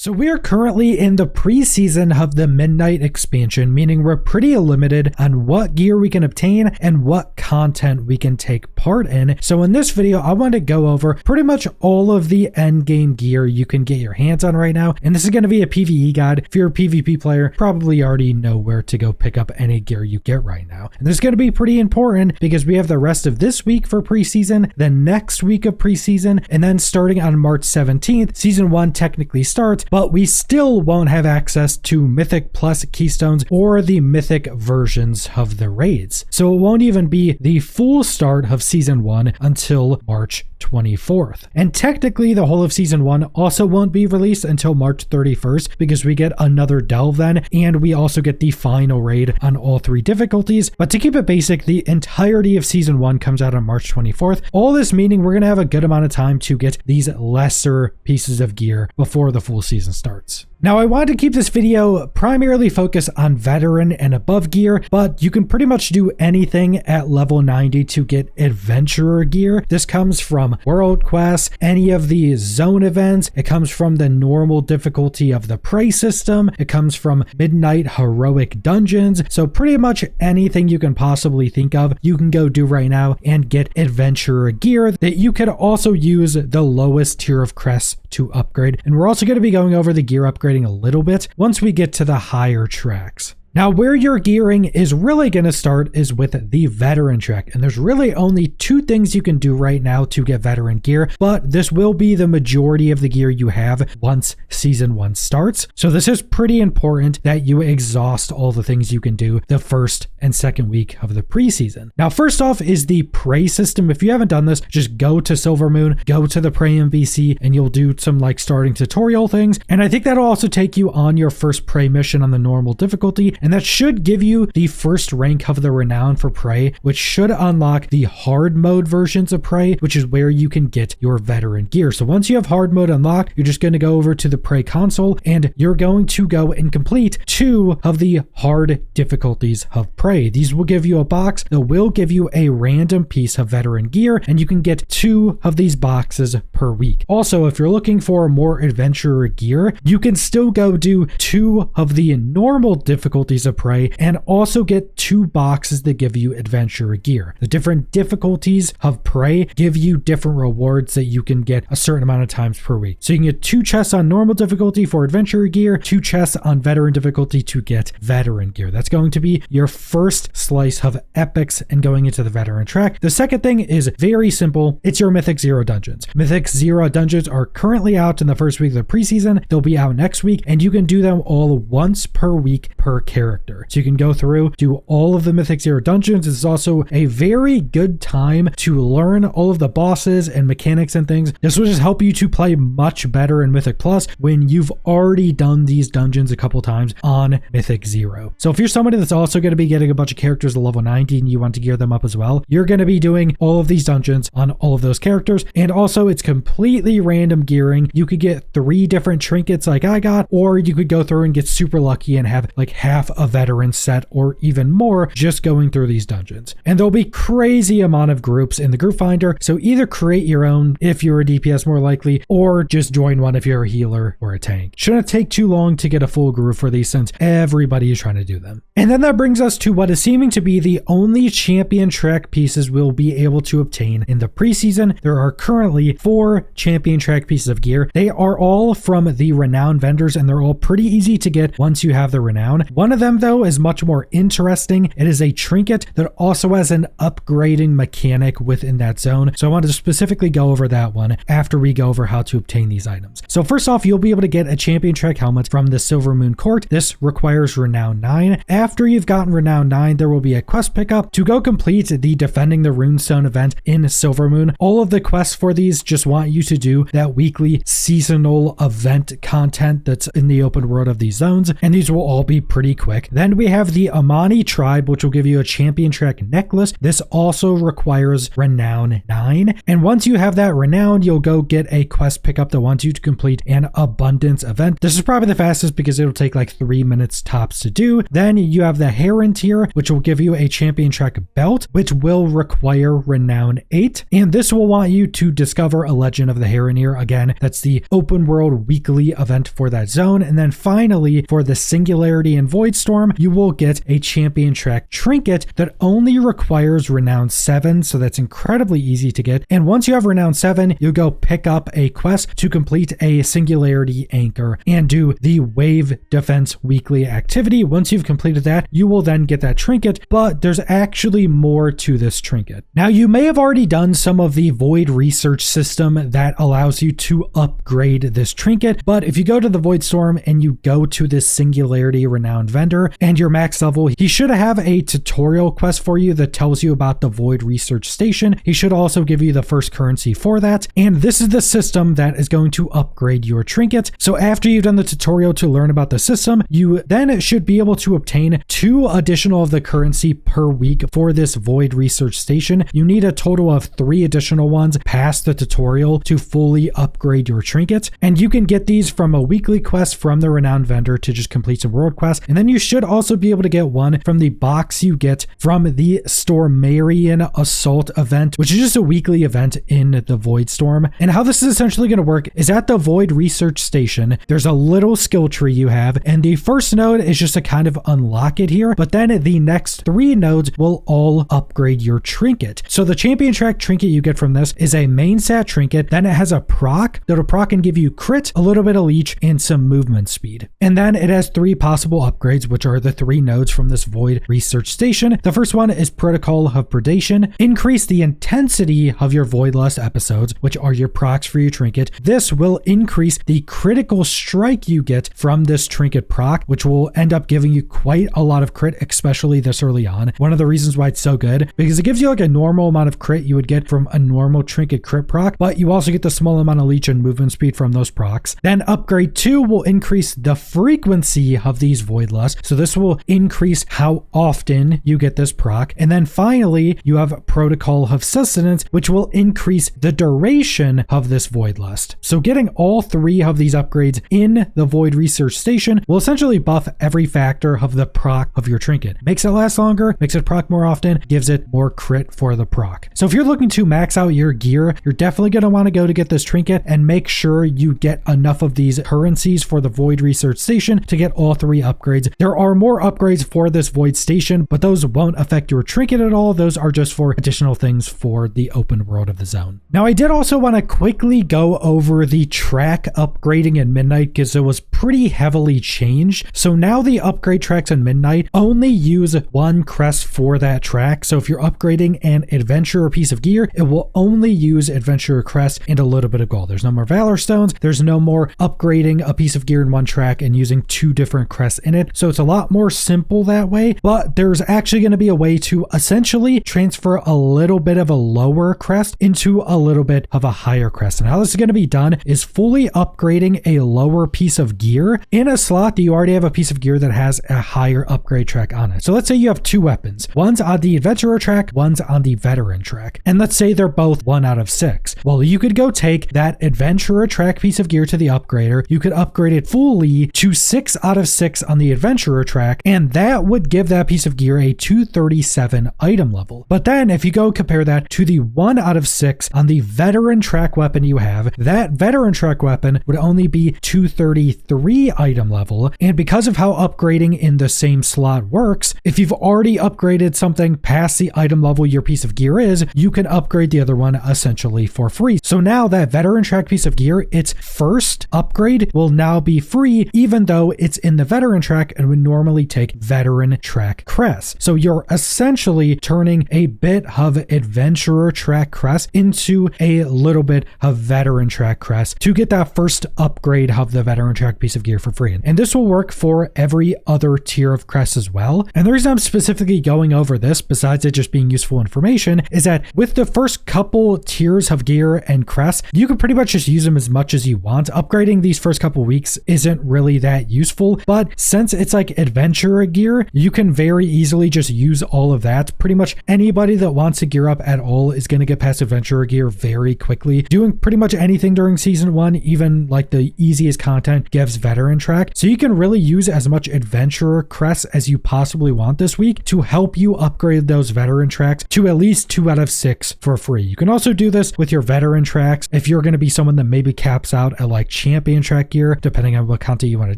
So we are currently in the preseason of the Midnight expansion, meaning we're pretty limited on what gear we can obtain and what content we can take part in. So in this video, I want to go over pretty much all of the endgame gear you can get your hands on right now. And this is going to be a PvE guide. If you're a PvP player, probably already know where to go pick up any gear you get right now. And this is going to be pretty important because we have the rest of this week for preseason, the next week of preseason, and then starting on March 17th, season 1 technically starts, but we still won't have access to Mythic Plus Keystones or the Mythic versions of the raids. So it won't even be the full start of Season 1 until March 24th. And technically the whole of Season 1 also won't be released until March 31st because we get another delve then, and we also get the final raid on all 3 difficulties. But to keep it basic, the entirety of Season 1 comes out on March 24th. All this meaning we're going to have a good amount of time to get these lesser pieces of gear before the full season starts. Now, I wanted to keep this video primarily focused on veteran and above gear, but you can pretty much do anything at level 90 to get adventurer gear. This comes from world quests, any of the zone events. It comes from the normal difficulty of the prey system. It comes from midnight heroic dungeons. So pretty much anything you can possibly think of, you can go do right now and get adventurer gear that you could also use the lowest tier of crests to upgrade. And we're also going to be going over the gear upgrading a little bit once we get to the higher tracks. Now, where your gearing is really going to start is with the veteran track, and there's really only 2 things you can do right now to get veteran gear, but this will be the majority of the gear you have once season 1 starts. So this is pretty important that you exhaust all the things you can do the first and second week of the preseason. Now, first off is the prey system. If you haven't done this, just go to Silvermoon, go to the prey MVC, and you'll do some like starting tutorial things. And I think that'll also take you on your first prey mission on the normal difficulty. And that should give you the first rank of the renown for prey, which should unlock the hard mode versions of prey, which is where you can get your veteran gear. So once you have hard mode unlocked, you're just going to go over to the prey console and you're going to go and complete 2 of the hard difficulties of prey. These will give you a box that will give you a random piece of veteran gear, and you can get 2 of these boxes per week. Also, if you're looking for more adventurer gear, you can still go do 2 of the normal difficulties of prey and also get 2 boxes that give you adventurer gear. The different difficulties of prey give you different rewards that you can get a certain amount of times per week. So you can get 2 chests on normal difficulty for adventurer gear, 2 chests on veteran difficulty to get veteran gear. That's going to be your first slice of epics and going into the veteran track. The second thing is very simple. It's your Mythic 0 dungeons. Mythic 0 dungeons are currently out in the first week of the preseason. They'll be out next week, and you can do them all once per week per character. So you can go through, do all of the Mythic 0 dungeons. It's also a very good time to learn all of the bosses and mechanics and things. This will just help you to play much better in Mythic Plus when you've already done these dungeons a couple times on Mythic 0. So if you're somebody that's also going to be getting a bunch of characters at level 90 and you want to gear them up as well, you're going to be doing all of these dungeons on all of those characters. And also it's completely random gearing. You could get 3 different trinkets like I got, or you could go through and get super lucky and have like half a veteran set or even more just going through these dungeons. And there'll be crazy amount of groups in the group finder, so either create your own if you're a DPS more likely, or just join one if you're a healer or a tank. Shouldn't take too long to get a full group for these since everybody is trying to do them. And then that brings us to what is seeming to be the only champion track pieces we'll be able to obtain in the preseason. There are currently 4 champion track pieces of gear. They are all from the renown vendors and they're all pretty easy to get once you have the renown. One of them though is much more interesting. It is a trinket that also has an upgrading mechanic within that zone. So I wanted to specifically go over that one after we go over how to obtain these items. So first off, you'll be able to get a champion track helmet from the Silvermoon Court. This requires renown 9. After you've gotten renown 9, there will be a quest pickup to go complete the Defending the Runestone event in Silvermoon. All of the quests for these just want you to do that weekly seasonal event content that's in the open world of these zones, and these will all be pretty quick quick. Then we have the Amani tribe, which will give you a champion track necklace. This also requires renown 9. And once you have that renown, you'll go get a quest pickup that wants you to complete an abundance event. This is probably the fastest because it'll take like 3 minutes tops to do. Then you have the Heron tier, which will give you a champion track belt, which will require renown 8. And this will want you to discover a legend of the Heron here. Again, that's the open world weekly event for that zone. And then finally, for the Singularity and Void Storm, you will get a champion track trinket that only requires renown 7. So that's incredibly easy to get. And once you have renown 7, you'll go pick up a quest to complete a Singularity anchor and do the Wave Defense weekly activity. Once you've completed that, you will then get that trinket, but there's actually more to this trinket. Now, you may have already done some of the Void research system that allows you to upgrade this trinket, but if you go to the Void Storm and you go to this Singularity Renowned vendor and you're max level, he should have a tutorial quest for you that tells you about the Void research station. He should also give you the first currency for that, and this is the system that is going to upgrade your trinket. So after you've done the tutorial to learn about the system, you then should be able to obtain 2 additional of the currency per week for this Void research station. You need a total of 3 additional ones past the tutorial to fully upgrade your trinket, and you can get these from a weekly quest from the renowned vendor to just complete some world quests. And then you should also be able to get one from the box you get from the Stormarian Assault event, which is just a weekly event in the Void Storm. And how this is essentially going to work is at the Void research station, there's a little skill tree you have, and the first node is just to kind of unlock it here, but then the next 3 nodes will all upgrade your trinket. So the champion track trinket you get from this is a main stat trinket, then it has a proc that'll proc and give you crit, a little bit of leech, and some movement speed. And then it has 3 possible upgrades, which are the 3 nodes from this Void research station. The first one is Protocol of Predation. Increase the intensity of your Void Lust episodes, which are your procs for your trinket. This will increase the critical strike you get from this trinket proc, which will end up giving you quite a lot of crit, especially this early on. One of the reasons why it's so good, because it gives you like a normal amount of crit you would get from a normal trinket crit proc, but you also get the small amount of leech and movement speed from those procs. Then upgrade 2 will increase the frequency of these Void Lusts. So this will increase how often you get this proc. And then finally, you have Protocol of Sustenance, which will increase the duration of this Void Lust. So getting all 3 of these upgrades in the Void research station will essentially buff every factor of the proc of your trinket. Makes it last longer, makes it proc more often, gives it more crit for the proc. So if you're looking to max out your gear, you're definitely going to want to go to get this trinket and make sure you get enough of these currencies for the Void research station to get all 3 upgrades. There are more upgrades for this Void station, but those won't affect your trinket at all. Those are just for additional things for the open world of the zone. Now, I did also want to quickly go over the track upgrading in Midnight because it was pretty heavily changed. So now the upgrade tracks in Midnight only use 1 crest for that track. So if you're upgrading an adventurer piece of gear, it will only use adventurer crest and a little bit of gold. There's no more valor stones. There's no more upgrading a piece of gear in 1 track and using 2 different crests in it. So it's a lot more simple that way, but there's actually going to be a way to essentially transfer a little bit of a lower crest into a little bit of a higher crest. And how this is going to be done is fully upgrading a lower piece of gear in a slot that you already have a piece of gear that has a higher upgrade track on it. So let's say you have 2 weapons. One's on the adventurer track, one's on the veteran track. And let's say they're both 1 out of 6. Well, you could go take that adventurer track piece of gear to the upgrader. You could upgrade it fully to 6 out of 6 on the adventurer track, and that would give that piece of gear a 237 item level. But then if you go compare that to the 1 out of 6 on the veteran track weapon you have, that veteran track weapon would only be 233 item level. And because of how upgrading in the same slot works, if you've already upgraded something past the item level your piece of gear is, you can upgrade the other one essentially for free. So now that veteran track piece of gear, its first upgrade will now be free, even though it's in the veteran track and would normally take veteran track crest. So you're essentially turning a bit of adventurer track crest into a little bit of veteran track crest to get that first upgrade of the veteran track piece of gear for free. And this will work for every other tier of crest as well. And the reason I'm specifically going over this, besides it just being useful information, is that with the first couple tiers of gear and crest, you can pretty much just use them as much as you want. Upgrading these first couple weeks isn't really that useful, but since it's like adventurer gear, you can very easily just use all of that. Pretty much anybody that wants to gear up at all is going to get past adventurer gear very quickly. Doing pretty much anything during season 1, even like the easiest content, gives veteran track. So you can really use as much adventurer crests as you possibly want this week to help you upgrade those veteran tracks to at least 2 out of 6 for free. You can also do this with your veteran tracks if you're going to be someone that maybe caps out at like champion track gear, depending on what content you want to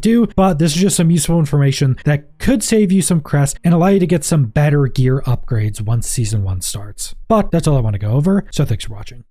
do. But this is just some useful information that could save you some crests and allow you to get some better gear upgrades once season 1 starts. But that's all I want to go over, so thanks for watching.